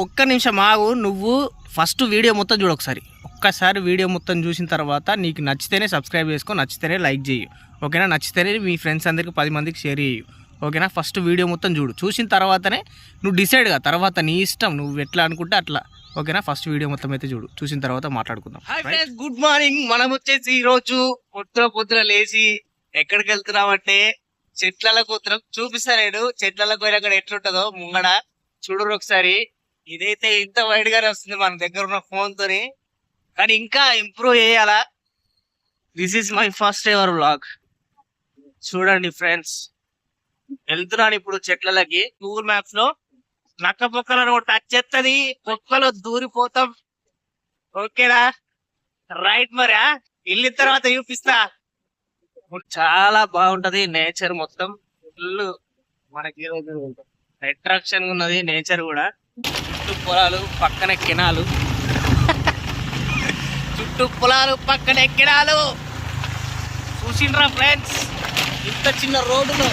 ఒక్క నిమిషం ఆగు. నువ్వు ఫస్ట్ వీడియో మొత్తం చూడు ఒకసారి. ఒక్కసారి వీడియో మొత్తం చూసిన తర్వాత నీకు నచ్చితేనే సబ్స్క్రైబ్ చేసుకో, నచ్చితేనే లైక్ చేయు, ఓకేనా? నచ్చితేనే మీ ఫ్రెండ్స్ అందరికి 10 మందికి షేర్ చేయు, ఓకేనా? ఫస్ట్ వీడియో మొత్తం చూడు. చూసిన తర్వాతనే నువ్వు డిసైడ్గా, తర్వాత నీ ఇష్టం, నువ్వు ఎట్లా అనుకుంటే అట్లా, ఓకేనా? ఫస్ట్ వీడియో మొత్తం అయితే చూడు, చూసిన తర్వాత మాట్లాడుకుందాం. Hi friends, good morning. మనం వచ్చేసి ఈరోజు పొద్దున లేచి ఎక్కడికి వెళ్తున్నామంటే చెట్లకు పోతున్నాం. చూపిస్తా నేను చెట్లకు పోయిన అక్కడ ఎట్లుంటుందో ముంగడ చూడరు ఒకసారి. ఇదైతే ఇంత వైడ్ గానే వస్తుంది మన దగ్గర ఉన్న ఫోన్ తోని, కానీ ఇంకా ఇంప్రూవ్ చేయాలా. This is my first ever vlog. చూడండి ఫ్రెండ్స్, వెళ్తున్నాను ఇప్పుడు చెట్లకి. గూగుల్ మ్యాప్స్ లో నక్క పొక్కలను టచ్ చేస్తుంది, పొక్కలో దూరిపోతాం, ఓకేనా? రైట్ మరి వెళ్ళిన తర్వాత చూపిస్తా. చాలా బాగుంటది నేచర్ మొత్తం, ఫుల్ మనకి అట్రాక్షన్ ఉన్నది నేచర్ కూడా. చుట్టూ పొలాలు పక్కనే కెనాలు, చుట్టూ పొలాలు పక్కనే కెనాలు. చూసిండ్రా ఫ్రెండ్స్, ఇంత చిన్న రోడ్డులో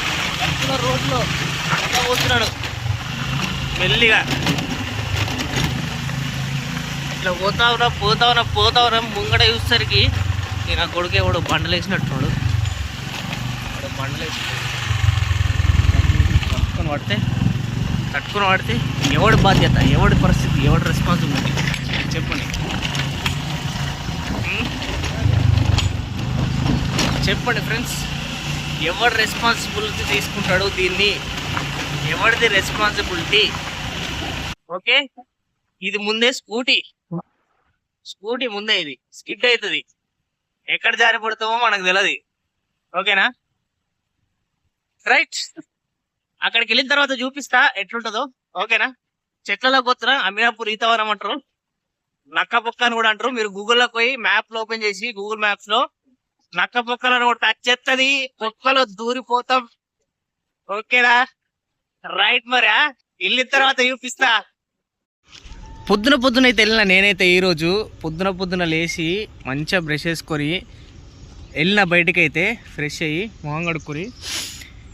పోతున్నాడు మెల్లిగా. ఇట్లా పోతా ఉన్నా ముంగడ చూసేసరికి నా కొడుకు ఎవడు బండలు వేసినట్టున్నాడు. బండలు వేసినాడు, తట్టుకుని పడితే ఎవడి బాధ్యత, ఎవడి పరిస్థితి, ఎవడి రెస్పాన్సిబిలిటీ చెప్పండి. చెప్పండి ఫ్రెండ్స్, ఎవడు రెస్పాన్సిబిలిటీ తీసుకుంటాడు దీన్ని? ఎవరిది రెస్పాన్సిబిలిటీ? ఓకే, ఇది ముందే స్కూటీ ముందే ఇది స్కిడ్ అవుతుంది. ఎక్కడ జారి పడతామో మనకు తెలియదు, ఓకేనా? రైట్, అక్కడికి వెళ్ళిన తర్వాత చూపిస్తా ఎట్లుంటుందో, ఓకేనా? చెట్లలోకి వస్తున్నా. అమీనాపూర్ ఈతవరం అంటారు, నక్క పొక్క అని కూడా అంటారు. మీరు గూగుల్లో పోయి మ్యాప్ లో ఓపెన్ చేసి గూగుల్ మ్యాప్స్ లో నక్క పొక్కలను కూడా టచ్ చేస్తుంది, పొక్కలో దూరిపోతాం, ఓకేనా? రైట్ మరి వెళ్ళిన తర్వాత చూపిస్తా. పొద్దున అయితే వెళ్ళిన నేనైతే ఈరోజు పొద్దున లేచి మంచిగా బ్రష్ చేసుకొని వెళ్ళిన బయటకైతే ఫ్రెష్ అయ్యి మొహం కడుక్కొని.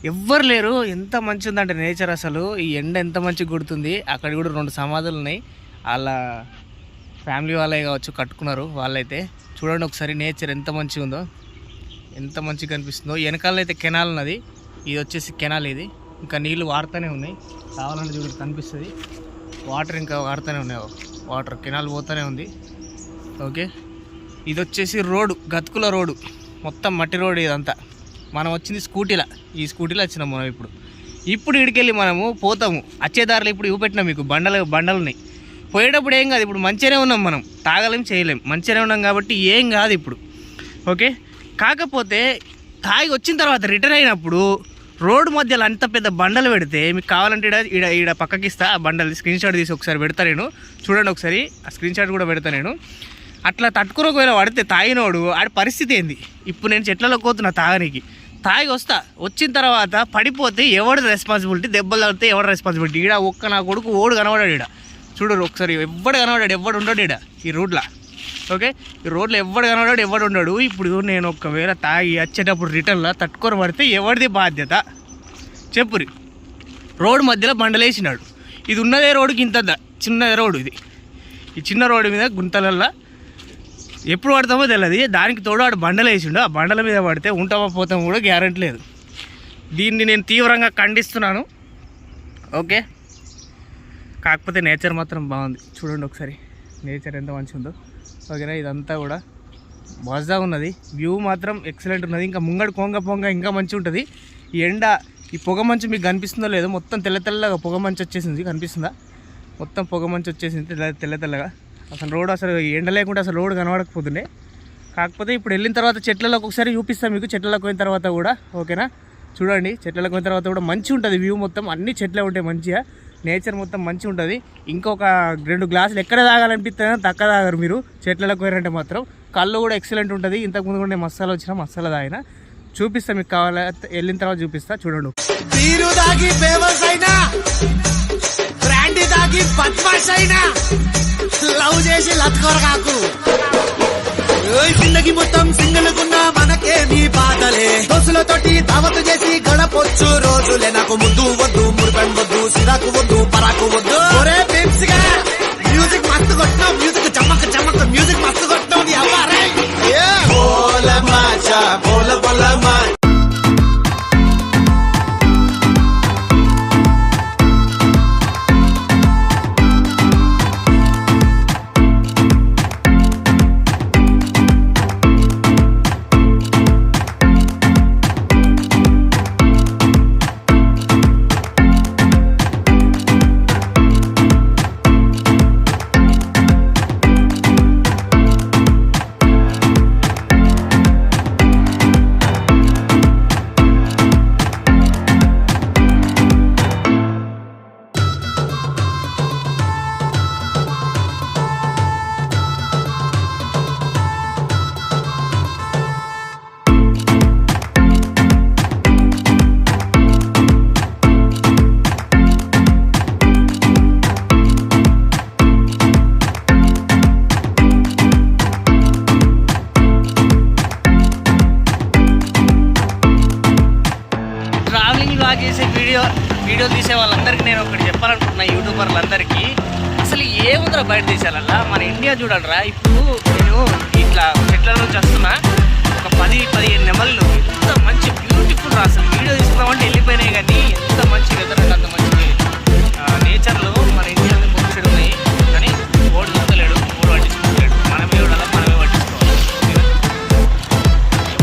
ఎవ్వరు లేరు, ఎంత మంచిగా ఉందంటే నేచర్. అసలు ఈ ఎండ ఎంత మంచిగా కొడుతుంది. అక్కడ కూడా 2 సమాధులు ఉన్నాయి, వాళ్ళ ఫ్యామిలీ వాళ్ళే కావచ్చు కట్టుకున్నారు వాళ్ళైతే. చూడండి ఒకసారి నేచర్ ఎంత మంచిగా ఉందో, ఎంత మంచిగా కనిపిస్తుందో. వెనకాల అయితే కెనాల్ ఉన్నది, ఇది వచ్చేసి కెనాల్. ఇది ఇంకా నీళ్ళు వాడుతూనే ఉన్నాయి, కావాలంటే చూడండి కనిపిస్తుంది. వాటర్ ఇంకా వాడుతూనే ఉన్నాయి, వాటర్ కెనాల్ పోతూనే ఉంది, ఓకే. ఇది వచ్చేసి రోడ్డు, గతుకుల రోడ్డు, మొత్తం మట్టి రోడ్డు ఇదంతా. మనం వచ్చింది ఈ స్కూటీలో వచ్చినాం మనం. ఇప్పుడు ఇడికెళ్ళి మనము పోతాము. వచ్చేదారిలో ఇప్పుడు ఇవ్వపెట్టినాం మీకు బండలు ఉన్నాయి. పోయేటప్పుడు ఏం కాదు, ఇప్పుడు మంచిగానే ఉన్నాం, మనం తాగలేం చేయలేం, మంచిగానే ఉన్నాం కాబట్టి ఏం కాదు ఇప్పుడు, ఓకే. కాకపోతే తాగి వచ్చిన తర్వాత రిటర్న్ అయినప్పుడు రోడ్డు మధ్యలో అంత పెద్ద బండలు పెడితే మీకు కావాలంటే ఈడ పక్కకి ఇస్తా, ఆ బండలు స్క్రీన్ షాట్ తీసి ఒకసారి పెడతా నేను. చూడండి ఒకసారి, ఆ స్క్రీన్ షాట్ కూడా పెడతా నేను. అట్లా తట్టుకుని ఒకవేళ పడితే తాగినోడు ఆడి పరిస్థితి ఏంది? ఇప్పుడు నేను చెట్లలో పోతున్నా తాగనికి, తాగి వచ్చిన తర్వాత పడిపోతే ఎవడి రెస్పాన్సిబిలిటీ? దెబ్బలు తగిలితే ఎవరి రెస్పాన్సిబిలిటీ? ఈడ ఒక్క నా కొడుకు ఓడు కనబడాడు ఈడ. చూడరు ఒకసారి, ఎవడు కనబడాడు, ఎవడు ఉండడు ఈడ ఈ రోడ్లో, ఓకే. ఈ రోడ్లో ఎవడు కనబడాడు, ఎవడు ఉండడు. ఇప్పుడు నేను ఒకవేళ తాగి వచ్చేటప్పుడు రిటర్న్లో తట్టుకొని పడితే ఎవరిది బాధ్యత చెప్పురి? రోడ్డు మధ్యలో బండలేసినాడు. ఇది ఉన్నదే రోడ్డుకి ఇంత చిన్న రోడ్డు, ఈ చిన్న రోడ్డు మీద గుంతలల్లో ఎప్పుడు పడతామో తెలియదు. దానికి తోడు ఆడు బండలు వేసిండు, ఆ బండల మీద పడితే ఉంటామో పోతామో కూడా గ్యారెంటీ లేదు. దీన్ని నేను తీవ్రంగా ఖండిస్తున్నాను, ఓకే. కాకపోతే నేచర్ మాత్రం బాగుంది. చూడండి ఒకసారి నేచర్ ఎంత మంచిగా ఉందో, ఓకేనా? ఇదంతా కూడా మజా ఉన్నది, వ్యూ మాత్రం ఎక్సలెంట్ ఉన్నది. ఇంకా ముంగడు పొంగ ఇంకా మంచిగా ఉంటుంది. ఈ ఎండ, ఈ పొగ మంచు మీకు కనిపిస్తుందో లేదో, మొత్తం తెల్లగా పొగ మంచు వచ్చేసింది, కనిపిస్తుందా? మొత్తం పొగ మంచు వచ్చేసింది తెల్లగా. అసలు రోడ్, అసలు ఎండ లేకుండా అసలు రోడ్ కనబడకపోతుండే. కాకపోతే ఇప్పుడు వెళ్ళిన తర్వాత చెట్లలోకి ఒకసారి చూపిస్తాను మీకు, చెట్లలోకి పోయిన తర్వాత కూడా, ఓకేనా? చూడండి, చెట్లలోకి పోయిన తర్వాత కూడా మంచిగా ఉంటుంది వ్యూ, మొత్తం అన్ని చెట్లే ఉంటాయి మంచిగా, నేచర్ మొత్తం మంచిగా ఉంటుంది. ఇంకొక 2 గ్లాసులు ఎక్కడ తాగాలనిపిస్తే తక్కువ తాగారు మీరు చెట్లలోకి పోయారంటే మాత్రం. కళ్ళు కూడా ఎక్సలెంట్ ఉంటుంది. ఇంతకుముందు కూడా నేను మసాలా తాగిన, చూపిస్తా మీకు, కావాలా వెళ్ళిన తర్వాత చూపిస్తా. చూడండి, లవ్ చేసి లత్కొరగాకు, జిందగీ మొత్తం సింగిల్గున్నా మనకేమీ బాధలే. దోసులతోటి దావతు చేసి గడపొచ్చు రోజులే. నాకు ముద్దు వద్దు, మురిపెం వద్దు, సిరాకు వద్దు, పరాకు వద్దు, ఒరే పిప్స్గా ఎట్లుంటారా బయట దేశాలల్లో, మన ఇండియా చూడండిరా. ఇప్పుడు నేను ఇట్లా చెట్ల నుంచి వస్తున్నా, ఒక 10-15 నెమళ్ళు ఎంత మంచి బ్యూటిఫుల్ రా. అసలు వీడియో తీసుకున్నామంటే వెళ్ళిపోయినాయి, కానీ ఎంత మంచి వెదర్ అంటే అంత మంచి నేచర్లో మన ఇండియాలో పొల్యూషన్ ఉన్నాయి. కానీ ఓడి చూస్తలేడు, ఓడి పట్టించుకుంటాడు. మనమే పట్టించుకోవాలి,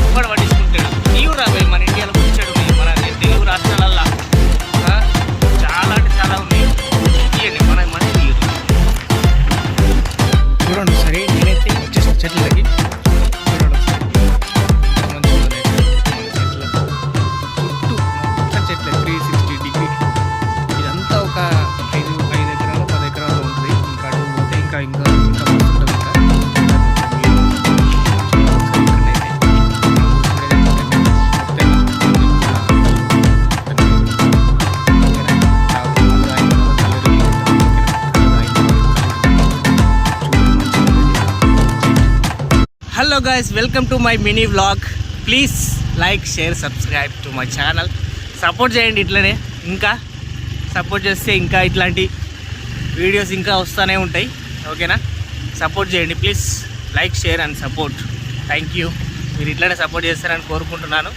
ఎవ్వడు పట్టించుకుంటాడు. నీవు రాబోయే మన ఇండియాలో పొల్యూషన్ ఉన్నాయి. మన తెలుగు రాష్ట్రాలల్లో చాలా అంటే చాలా ఉన్నాయి. ఇవ్వండి మన తీరు చూడండి. సరే నేనైతే వచ్చేసిన చెట్లకి చూడండి. చుట్టూ మొత్తం చెట్లే 360 డిగ్రీ. ఇదంతా ఒక 5 ఎకరాలు 10 ఎకరాలు ఉంటుంది. ఇంకా అటు పోతే ఇంకా ఇంకా ఇంకా వస్తుంటుంది. Hello guys, welcome to my mini vlog. Please like, share, subscribe to my channel. Support చేయండి, ఇట్లనే ఇంకా సపోర్ట్ చేస్తే ఇంకా ఇట్లాంటి వీడియోస్ ఇంకా వస్తూనే ఉంటాయి. ఓకేనా? సపోర్ట్ చేయండి please. Like, share and support. Thank you. మీరు ఇట్లనే సపోర్ట్ చేస్తారని కోరుకుంటున్నాను.